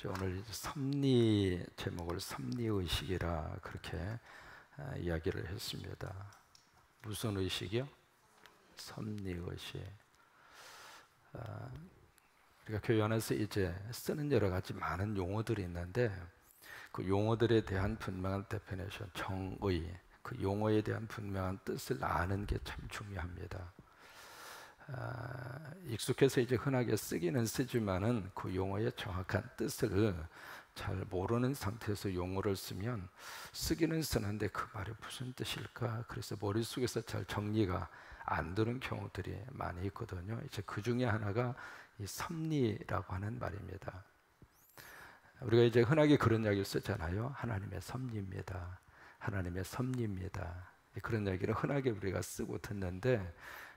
오늘 섭리 제목을 섭리의식이라 그렇게 이야기를 했습니다. 무슨 의식이요? 섭리의식. 우리가 교회 안에서 이제 쓰는 여러 가지 많은 용어들이 있는데 그 용어들에 대한 분명한 데피니션, 정의, 그 용어에 대한 분명한 뜻을 아는 게 참 중요합니다. 익숙해서 이제 흔하게 쓰기는 쓰지만은 그 용어의 정확한 뜻을 잘 모르는 상태에서 용어를 쓰면 쓰기는 쓰는데 그 말이 무슨 뜻일까? 그래서 머릿속에서 잘 정리가 안 되는 경우들이 많이 있거든요. 이제 그 중에 하나가 이 섭리라고 하는 말입니다. 우리가 이제 흔하게 그런 이야기를 쓰잖아요. 하나님의 섭리입니다. 하나님의 섭리입니다. 그런 이야기를 흔하게 우리가 쓰고 듣는데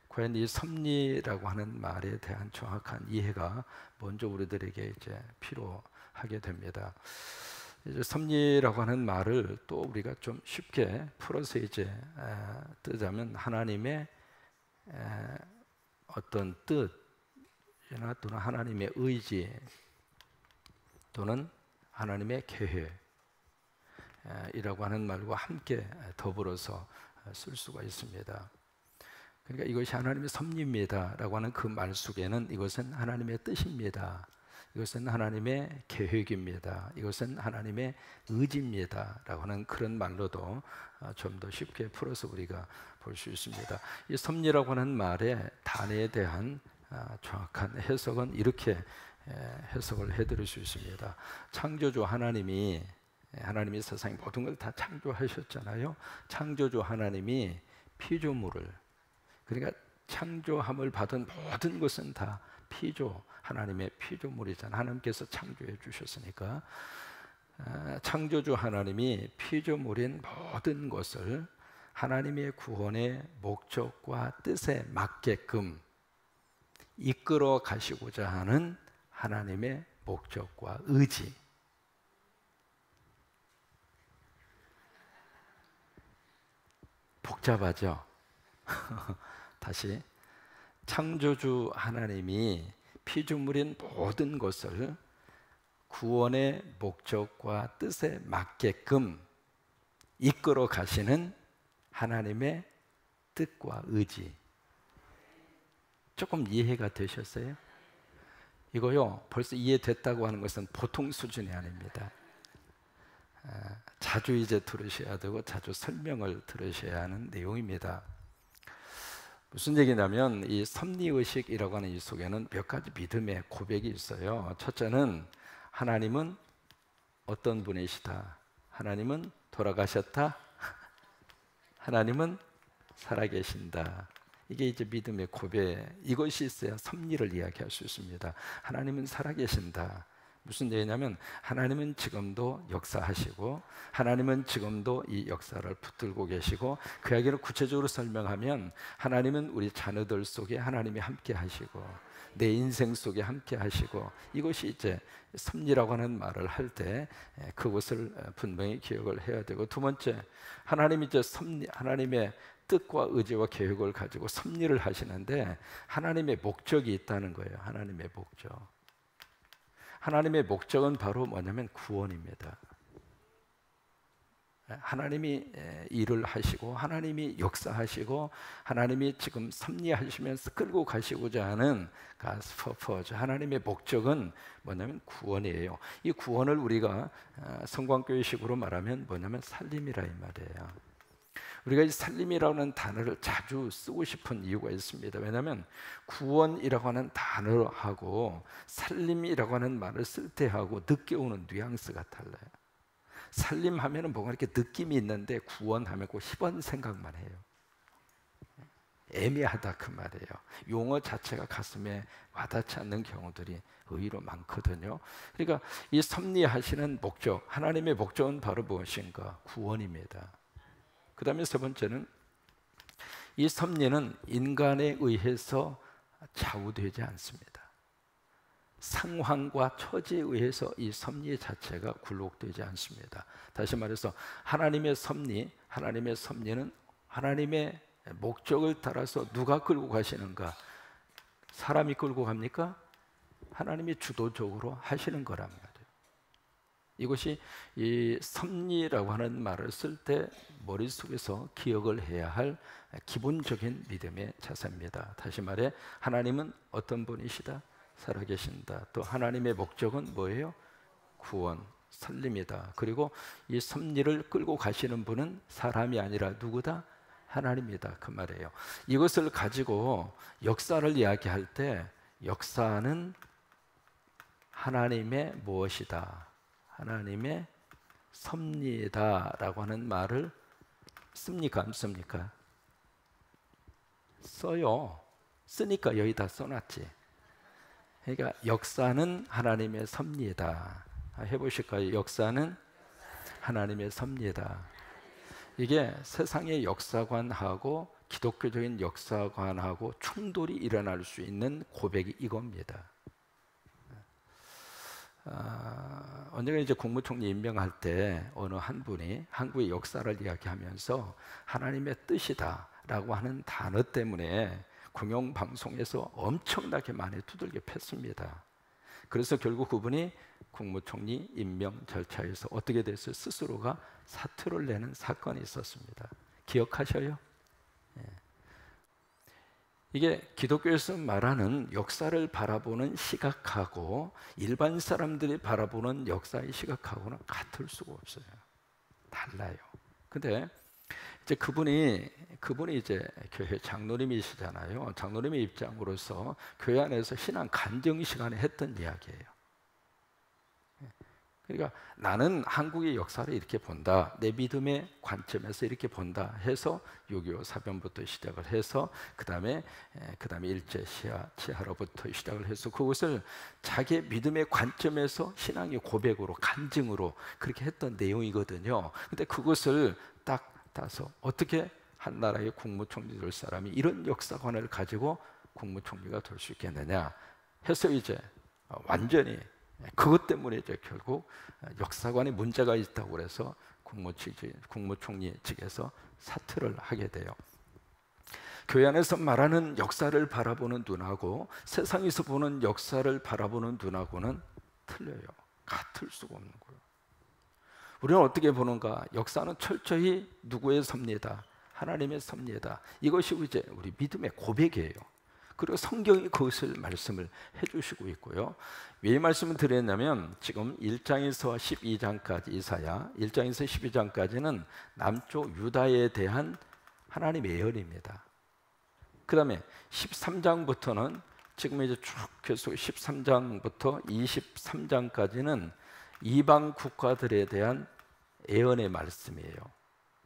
과연 이 섭리라고 하는 말에 대한 정확한 이해가 먼저 우리들에게 이제 필요하게 됩니다. 이제 섭리라고 하는 말을 또 우리가 좀 쉽게 풀어서 이제 뜨자면 하나님의 어떤 뜻이나 또는 하나님의 의지 또는 하나님의 계획이라고 하는 말과 함께 더불어서 쓸 수가 있습니다. 그러니까 이것이 하나님의 섭리입니다 라고 하는 그 말 속에는 이것은 하나님의 뜻입니다, 이것은 하나님의 계획입니다, 이것은 하나님의 의지입니다 라고 하는 그런 말로도 좀 더 쉽게 풀어서 우리가 볼 수 있습니다. 이 섭리라고 하는 말의 단어에 대한 정확한 해석은 이렇게 해석을 해드릴 수 있습니다. 창조주 하나님이 세상 모든 걸 다 창조하셨잖아요. 창조주 하나님이 피조물을, 그러니까 창조함을 받은 모든 것은 다 하나님의 피조물이잖아요. 하나님께서 창조해 주셨으니까 창조주 하나님이 피조물인 모든 것을 하나님의 구원의 목적과 뜻에 맞게끔 이끌어 가시고자 하는 하나님의 목적과 의지, 복잡하죠? 다시, 창조주 하나님이 피조물인 모든 것을 구원의 목적과 뜻에 맞게끔 이끌어 가시는 하나님의 뜻과 의지. 조금 이해가 되셨어요? 이거요, 벌써 이해됐다고 하는 것은 보통 수준이 아닙니다. 자주 이제 들으셔야 되고 자주 설명을 들으셔야 하는 내용입니다. 무슨 얘기냐면 이 섭리의식이라고 하는 이 속에는 몇 가지 믿음의 고백이 있어요. 첫째는 하나님은 어떤 분이시다, 하나님은 돌아가셨다, 하나님은 살아계신다. 이게 이제 믿음의 고백, 이것이 있어야 섭리를 이야기할 수 있습니다. 하나님은 살아계신다. 무슨 얘기냐면 하나님은 지금도 역사하시고 하나님은 지금도 이 역사를 붙들고 계시고, 그 이야기를 구체적으로 설명하면 하나님은 우리 자녀들 속에 하나님이 함께 하시고 내 인생 속에 함께 하시고, 이것이 이제 섭리라고 하는 말을 할 때 그것을 분명히 기억을 해야 되고, 두 번째, 하나님이 이제 하나님의 뜻과 의지와 계획을 가지고 섭리를 하시는데 하나님의 목적이 있다는 거예요. 하나님의 목적. 하나님의 목적은 바로 뭐냐면 구원입니다. 하나님이 일을 하시고 하나님이 역사하시고 하나님이 지금 섭리하시면서 끌고 가시고자 하는 God's purpose, 하나님의 목적은 뭐냐면 구원이에요. 이 구원을 우리가 성광교회식으로 말하면 뭐냐면 살림이라 이 말이에요. 우리가 이 살림이라는 단어를 자주 쓰고 싶은 이유가 있습니다. 왜냐하면 구원이라고 하는 단어하고 살림이라고 하는 말을 쓸 때하고 느껴오는 뉘앙스가 달라요. 살림하면 뭔가 이렇게 느낌이 있는데 구원하면 꼭 희번 생각만 해요. 애매하다 그 말이에요. 용어 자체가 가슴에 와닿지 않는 경우들이 의외로 많거든요. 그러니까 이 섭리하시는 목적, 하나님의 목적은 바로 무엇인가? 구원입니다. 그 다음에 세 번째는 이 섭리는 인간에 의해서 좌우되지 않습니다. 상황과 처지에 의해서 이 섭리 자체가 굴곡되지 않습니다. 다시 말해서 하나님의 섭리는 하나님의 목적을 따라서 누가 끌고 가시는가? 사람이 끌고 갑니까? 하나님이 주도적으로 하시는 거란 말이에요. 이것이 이 섭리라고 하는 말을 쓸 때 머릿속에서 기억을 해야 할 기본적인 믿음의 자세입니다. 다시 말해 하나님은 어떤 분이시다? 살아계신다. 또 하나님의 목적은 뭐예요? 구원, 살림이다. 그리고 이 섭리를 끌고 가시는 분은 사람이 아니라 누구다? 하나님이다. 그 말이에요. 이것을 가지고 역사를 이야기할 때 역사는 하나님의 무엇이다? 하나님의 섭리다라고 하는 말을 씁니까? 안 씁니까? 써요. 쓰니까 여기다 써놨지. 그러니까 역사는 하나님의 섭리다. 해보실까요? 역사는 하나님의 섭리다. 이게 세상의 역사관하고 기독교적인 역사관하고 충돌이 일어날 수 있는 고백이 이겁니다. 언젠가 이제 국무총리 임명할 때 어느 한 분이 한국의 역사를 이야기하면서 하나님의 뜻이다라고 하는 단어 때문에 공영방송에서 엄청나게 많이 두들겨 팼습니다. 그래서 결국 그분이 국무총리 임명 절차에서 어떻게 됐어요? 스스로가 사퇴를 내는 사건이 있었습니다. 기억하셔요? 예. 이게 기독교에서 말하는 역사를 바라보는 시각하고 일반 사람들이 바라보는 역사의 시각하고는 같을 수가 없어요. 달라요. 근데 이제 그분이 이제 교회 장로님이시잖아요. 장로님의 입장으로서 교회 안에서 신앙 간증 시간에 했던 이야기예요. 그러니까 나는 한국의 역사를 이렇게 본다, 내 믿음의 관점에서 이렇게 본다 해서 6.25 사변부터 시작을 해서 그 다음에 일제 치하로부터 시작을 해서 그것을 자기의 믿음의 관점에서 신앙의 고백으로 간증으로 그렇게 했던 내용이거든요. 근데 그것을 딱 따서 어떻게 한 나라의 국무총리 될 사람이 이런 역사관을 가지고 국무총리가 될 수 있겠느냐 해서 이제 완전히 그것 때문에 이제 결국 역사관에 문제가 있다고 그래서 국무총리 측에서 사퇴를 하게 돼요. 교회 안에서 말하는 역사를 바라보는 눈하고 세상에서 보는 역사를 바라보는 눈하고는 틀려요. 같을 수가 없는 거예요. 우리는 어떻게 보는가? 역사는 철저히 누구의 섭리다? 하나님의 섭리다. 이것이 이제 우리 믿음의 고백이에요. 그리고 성경이 그것을 말씀을 해주시고 있고요. 왜 이 말씀을 드렸냐면 지금 1장에서 12장까지 이사야 1장에서 12장까지는 남쪽 유다에 대한 하나님의 예언입니다. 그 다음에 13장부터는 지금 이제 쭉 계속 13장부터 23장까지는 이방 국가들에 대한 예언의 말씀이에요.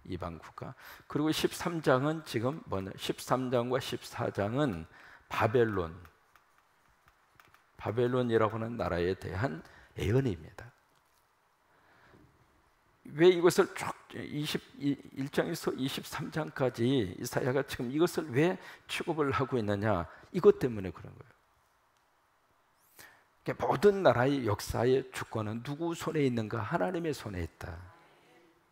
이방 국가. 그리고 13장은 지금 뭐냐? 13장과 14장은 바벨론이라고 하는 나라에 대한 예언입니다. 왜 이것을 쭉 21장에서 23장까지 이사야가 지금 이것을 왜 취급을 하고 있느냐? 이것 때문에 그런 거예요. 그러니까 모든 나라의 역사의 주권은 누구 손에 있는가? 하나님의 손에 있다.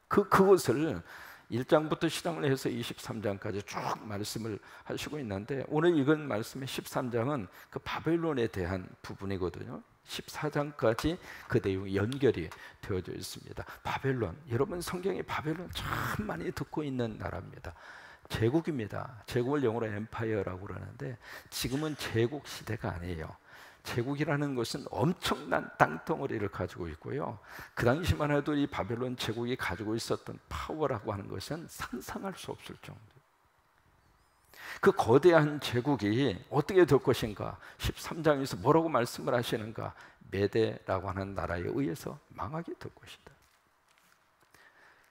그것을 1장부터 시작을 해서 23장까지 쭉 말씀을 하시고 있는데 오늘 읽은 말씀의 13장은 그 바벨론에 대한 부분이거든요. 14장까지 그 내용이 연결이 되어져 있습니다. 바벨론, 여러분 성경에 바벨론 참 많이 듣고 있는 나라입니다. 제국입니다. 제국을 영어로 엠파이어라고 그러는데 지금은 제국 시대가 아니에요. 제국이라는 것은 엄청난 땅덩어리를 가지고 있고요. 그 당시만 해도 이 바벨론 제국이 가지고 있었던 파워라고 하는 것은 상상할 수 없을 정도. 그 거대한 제국이 어떻게 될 것인가? 13장에서 뭐라고 말씀을 하시는가? 메대라고 하는 나라에 의해서 망하게 될 것이다.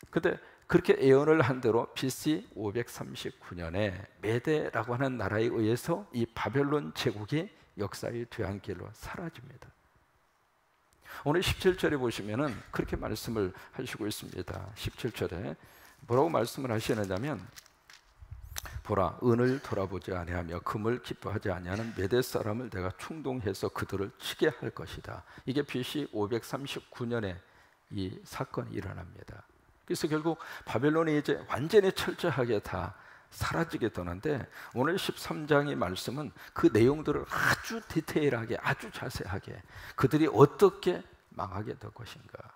근데 그렇게 예언을 한 대로 BC 539년에 메대라고 하는 나라에 의해서 이 바벨론 제국이 역사의 뒤안길로 사라집니다. 오늘 17절에 보시면은 그렇게 말씀을 하시고 있습니다. 17절에 뭐라고 말씀을 하시느냐면 보라, 은을 돌아보지 아니하며 금을 기뻐하지 아니하는 메대 사람을 내가 충동해서 그들을 치게 할 것이다. 이게 BC 539년에 이 사건이 일어납니다. 그래서 결국 바벨론이 이제 완전히 철저하게 다 사라지게 되는데 오늘 13장의 말씀은 그 내용들을 아주 디테일하게 아주 자세하게 그들이 어떻게 망하게 될 것인가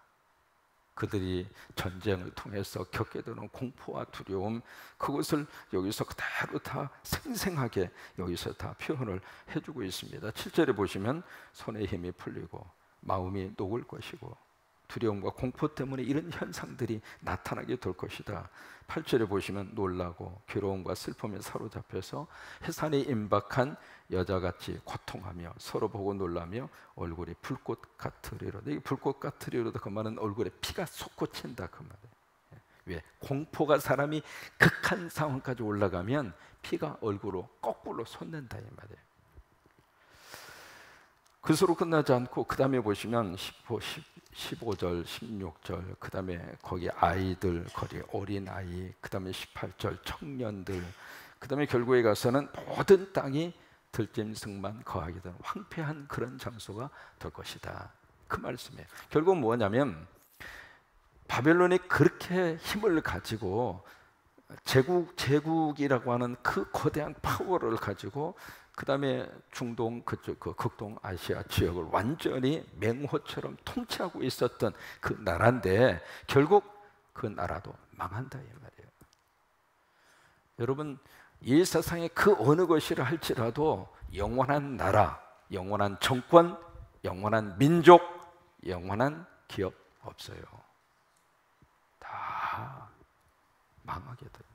그들이 전쟁을 통해서 겪게 되는 공포와 두려움, 그것을 여기서 그대로 다 생생하게 여기서 다 표현을 해주고 있습니다. 7절에 보시면 손에 힘이 풀리고 마음이 녹을 것이고 두려움과 공포 때문에 이런 현상들이 나타나게 될 것이다. 8절에 보시면 놀라고 괴로움과 슬픔에 사로잡혀서 해산에 임박한 여자같이 고통하며 서로 보고 놀라며 얼굴이 불꽃 같으리로다. 이 불꽃 같으리로다 그 말은 얼굴에 피가 솟구친다 그 말이에요. 왜? 공포가 사람이 극한 상황까지 올라가면 피가 얼굴로 거꾸로 솟는다 이 말이에요. 그것으로 끝나지 않고 그 다음에 보시면 15절, 16절, 그 다음에 거기 아이들, 거기 어린아이, 그 다음에 18절 청년들, 그 다음에 결국에 가서는 모든 땅이 들짐승만 거하게 되는 황폐한 그런 장소가 될 것이다. 그 말씀이에요. 결국 뭐냐면 바벨론이 그렇게 힘을 가지고 제국이라고 하는 그 거대한 파워를 가지고 그 다음에 중동 그쪽 그 극동 아시아 지역을 완전히 맹호처럼 통치하고 있었던 그 나라인데 결국 그 나라도 망한다 이 말이에요. 여러분 이 세상에 그 어느 것이라 할지라도 영원한 나라, 영원한 정권, 영원한 민족, 영원한 기업 없어요. 다 망하게 돼요.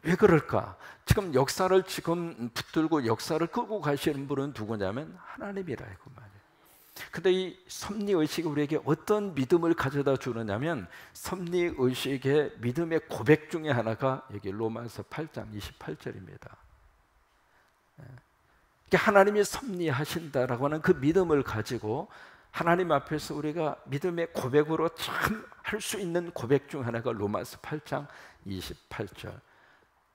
왜 그럴까? 지금 역사를 지금 붙들고 역사를 끌고 가시는 분은 누구냐면 하나님이라 그 말이에요. 근데 이 섭리의식이 우리에게 어떤 믿음을 가져다 주느냐면 섭리의식의 믿음의 고백 중에 하나가 여기 로마서 8장 28절입니다. 하나님이 섭리하신다라고 하는 그 믿음을 가지고 하나님 앞에서 우리가 믿음의 고백으로 참 할 수 있는 고백 중 하나가 로마서 8장 28절.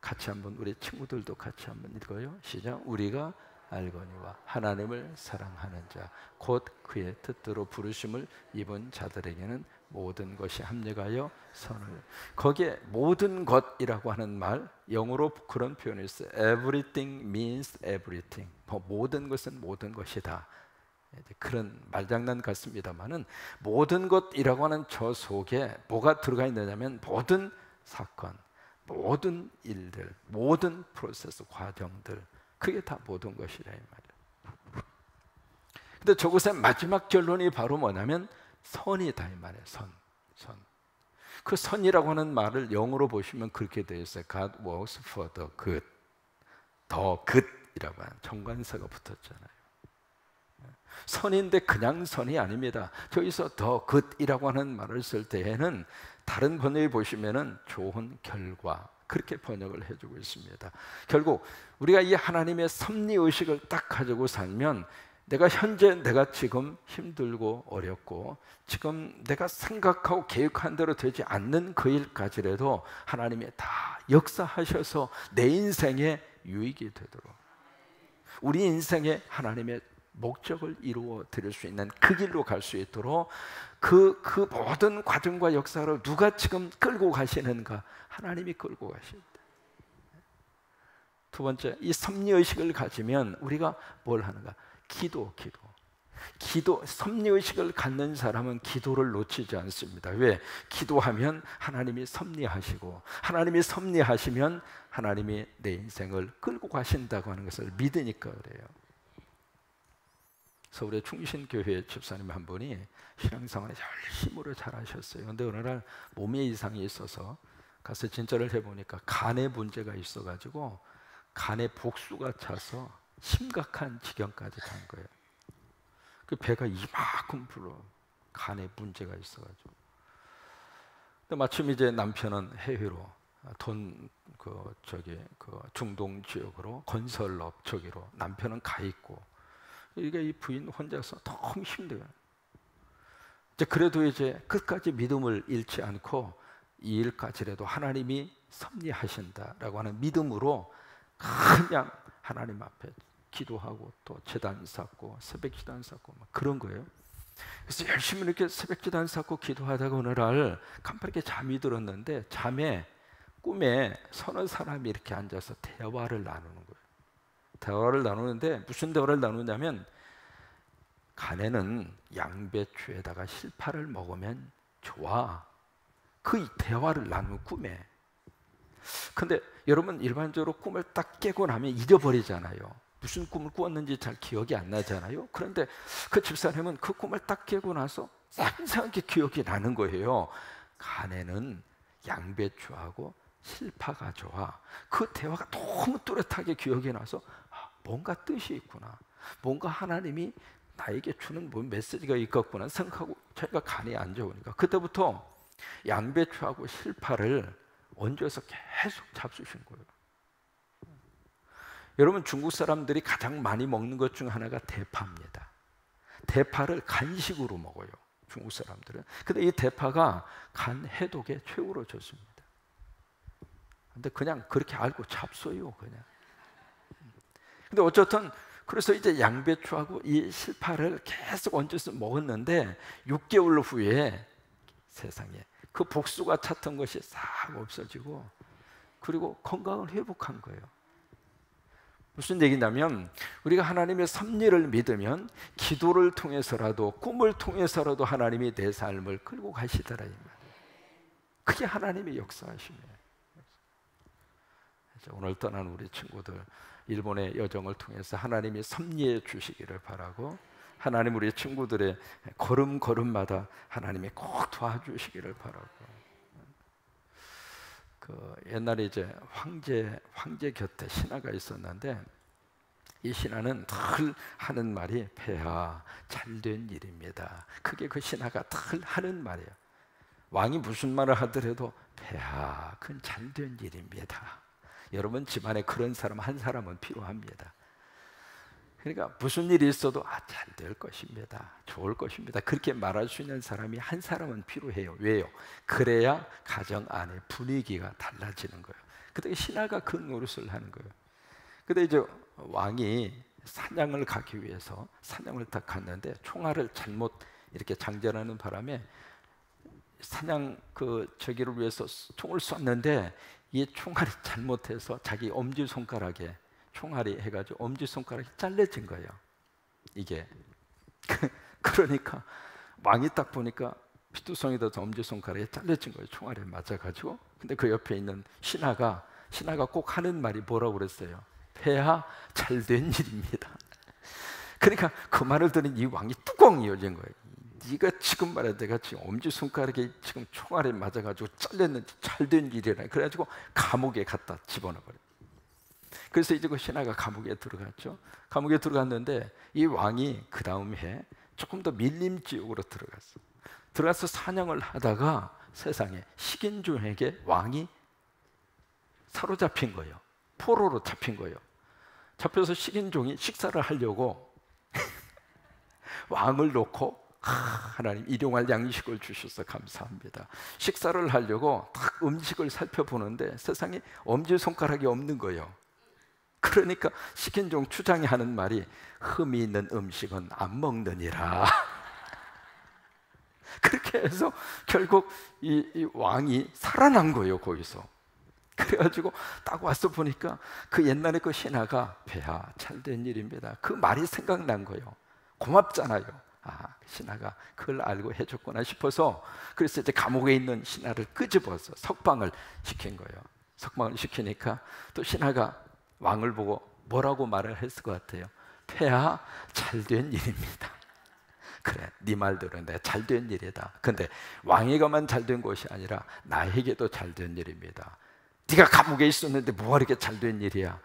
같이 한번 우리 친구들도 같이 한번 읽어요. 시작. 우리가 알거니와 하나님을 사랑하는 자 곧 그의 뜻대로 부르심을 입은 자들에게는 모든 것이 합력하여 선을. 거기에 모든 것이라고 하는 말 영어로 그런 표현이 있어요. Everything means everything. 모든 것은 모든 것이다. 그런 말장난 같습니다만은 모든 것이라고 하는 저 속에 뭐가 들어가 있느냐면 모든 사건, 모든 일들, 모든 프로세스 과정들, 그게 다 모든 것이라 이 말이에요. 근데 저것의 마지막 결론이 바로 뭐냐면 선이다 이 말이에요. 선. 그 선이라고 하는 말을 영어로 보시면 그렇게 되어 있어요. God works for the good. the good이라고 하는 정관사가 붙었잖아요. 선인데 그냥 선이 아닙니다. 저기서 the good이라고 하는 말을 쓸 때에는 다른 번역에 보시면은 좋은 결과 그렇게 번역을 해주고 있습니다. 결국 우리가 이 하나님의 섭리의식을 딱 가지고 살면 내가 지금 힘들고 어렵고 지금 내가 생각하고 계획한 대로 되지 않는 그 일까지라도 하나님이 다 역사하셔서 내 인생에 유익이 되도록 우리 인생에 하나님의 목적을 이루어 드릴 수 있는 그 길로 갈 수 있도록 그 모든 과정과 역사를 누가 지금 끌고 가시는가? 하나님이 끌고 가십니다. 두 번째, 이 섭리의식을 가지면 우리가 뭘 하는가? 기도. 섭리의식을 갖는 사람은 기도를 놓치지 않습니다. 왜? 기도하면 하나님이 섭리하시고 하나님이 섭리하시면 하나님이 내 인생을 끌고 가신다고 하는 것을 믿으니까 그래요. 서울의 충신교회 집사님 한 분이 신앙생활을 열심으로 잘하셨어요. 그런데 어느 날 몸에 이상이 있어서 가서 진찰을 해보니까 간에 문제가 있어가지고 간에 복수가 차서 심각한 지경까지 간 거예요. 그 배가 이만큼 불어 간에 문제가 있어가지고. 근데 마침 이제 남편은 해외로 중동 지역으로 건설업 저기로 남편은 가 있고. 이게 이 부인 혼자서 너무 힘들어요. 그래도 이제 끝까지 믿음을 잃지 않고 이 일까지라도 하나님이 섭리하신다라고 하는 믿음으로 그냥 하나님 앞에 기도하고 또 제단 쌓고 새벽 제단 쌓고 막 그런 거예요. 그래서 열심히 이렇게 새벽 제단 쌓고 기도하다가 어느 날 깜빡이게 잠이 들었는데 꿈에 서너 사람이 이렇게 앉아서 대화를 나누는 거예요. 대화를 나누는데 무슨 대화를 나누냐면 가네는 양배추에다가 실파를 먹으면 좋아. 그 대화를 나누는 꿈에. 근데 여러분 일반적으로 꿈을 딱 깨고 나면 잊어버리잖아요. 무슨 꿈을 꾸었는지 잘 기억이 안 나잖아요. 그런데 그 집사님은 그 꿈을 딱 깨고 나서 상상하게 기억이 나는 거예요. 가네는 양배추하고 실파가 좋아. 그 대화가 너무 뚜렷하게 기억이 나서 뭔가 뜻이 있구나. 뭔가 하나님이 나에게 주는 뭔 메시지가 있겠구나 생각하고 자기가 간이 안 좋으니까 그때부터 양배추하고 실파를 얹어서 계속 잡수신 거예요. 여러분 중국 사람들이 가장 많이 먹는 것 중 하나가 대파입니다. 대파를 간식으로 먹어요. 중국 사람들은. 근데 이 대파가 간 해독에 최고로 좋습니다. 근데 그냥 그렇게 알고 잡숴요, 그냥. 근데 어쨌든 그래서 이제 양배추하고 이 실파를 계속 얹어서 먹었는데 6개월 후에 세상에 그 복수가 찼던 것이 싹 없어지고 그리고 건강을 회복한 거예요. 무슨 얘기냐면 우리가 하나님의 섭리를 믿으면 기도를 통해서라도 꿈을 통해서라도 하나님이 내 삶을 끌고 가시더라 이 말이에요. 그게 하나님의 역사하심이에요. 오늘 떠난 우리 친구들 일본의 여정을 통해서 하나님이 섭리해 주시기를 바라고 하나님 우리 친구들의 걸음걸음마다 하나님이 꼭 도와주시기를 바라고 그 옛날에 이제 황제 곁에 신하가 있었는데 이 신하는 늘 하는 말이 폐하 잘된 일입니다. 그게 그 신하가 늘 하는 말이에요. 왕이 무슨 말을 하더라도 폐하 그건 잘된 일입니다. 여러분 집안에 그런 사람 한 사람은 필요합니다. 그러니까 무슨 일이 있어도 잘 될 것입니다. 좋을 것입니다. 그렇게 말할 수 있는 사람이 한 사람은 필요해요. 왜요? 그래야 가정 안에 분위기가 달라지는 거예요. 그때 신하가 그 노릇을 하는 거예요. 근데 이제 왕이 사냥을 가기 위해서 사냥을 딱 갔는데 총알을 잘못 이렇게 장전하는 바람에 사냥 저기를 위해서 총을 쐈는데 이 총알이 잘못해서 자기 엄지손가락에 총알이 해가지고 엄지손가락이 잘려진 거예요. 이게 그러니까 왕이 딱 보니까 피투성이 돼서 엄지손가락에 잘려진 거예요. 총알에 맞아가지고. 근데 그 옆에 있는 신하가 꼭 하는 말이 뭐라고 그랬어요? 폐하 잘된 일입니다. 그러니까 그 말을 들은 이 왕이 뚜껑이 열린 거예요. 네가 지금 말해 내가 지금 엄지손가락에 지금 총알에 맞아가지고 잘렸는지 잘된 일이라 그래가지고 감옥에 갖다 집어넣어버려요. 그래서 이제 그 신하가 감옥에 들어갔죠. 감옥에 들어갔는데 이 왕이 그 다음 해 조금 더 밀림 지역으로 들어가서 사냥을 하다가 세상에 식인종에게 왕이 사로잡힌 거예요. 포로로 잡힌 거예요. 잡혀서 식인종이 식사를 하려고 왕을 놓고 하나님 일용할 양식을 주셔서 감사합니다. 식사를 하려고 딱 음식을 살펴보는데 세상에 엄지손가락이 없는 거예요. 그러니까 식인종 추장이 하는 말이 흠이 있는 음식은 안 먹느니라. 그렇게 해서 결국 이 왕이 살아난 거예요 거기서. 그래가지고 딱 와서 보니까 그 옛날에 그 신하가 폐하 잘된 일입니다. 그 말이 생각난 거예요. 고맙잖아요. 신하가 그걸 알고 해줬구나 싶어서 그래서 이제 감옥에 있는 신하를 끄집어서 석방을 시킨 거예요. 석방을 시키니까 또 신하가 왕을 보고 뭐라고 말을 했을 것 같아요? 폐하 잘된 일입니다. 그래 네 말대로 내가 잘된 일이다. 근데 왕에게만 잘된 것이 아니라 나에게도 잘된 일입니다. 네가 감옥에 있었는데 뭐가 이렇게 잘된 일이야?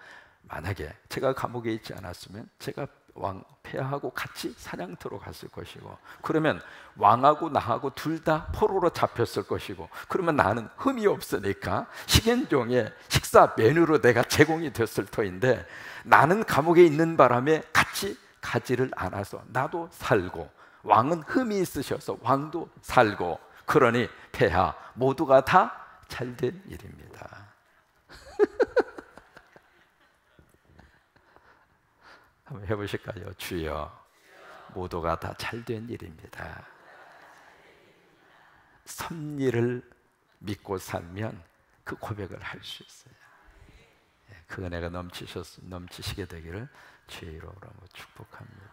만약에 제가 감옥에 있지 않았으면 제가 왕 폐하하고 같이 사냥터로 갔을 것이고 그러면 왕하고 나하고 둘 다 포로로 잡혔을 것이고 그러면 나는 흠이 없으니까 식인종의 식사 메뉴로 내가 제공이 됐을 터인데 나는 감옥에 있는 바람에 같이 가지를 않아서 나도 살고 왕은 흠이 있으셔서 왕도 살고 그러니 폐하 모두가 다 잘된 일입니다. 한번 해보실까요? 주여 모두가 다 잘된 일입니다. 섭리를 믿고 살면 그 고백을 할 수 있어요. 그 은혜가 넘치시게 되기를 주의 이름으로 축복합니다.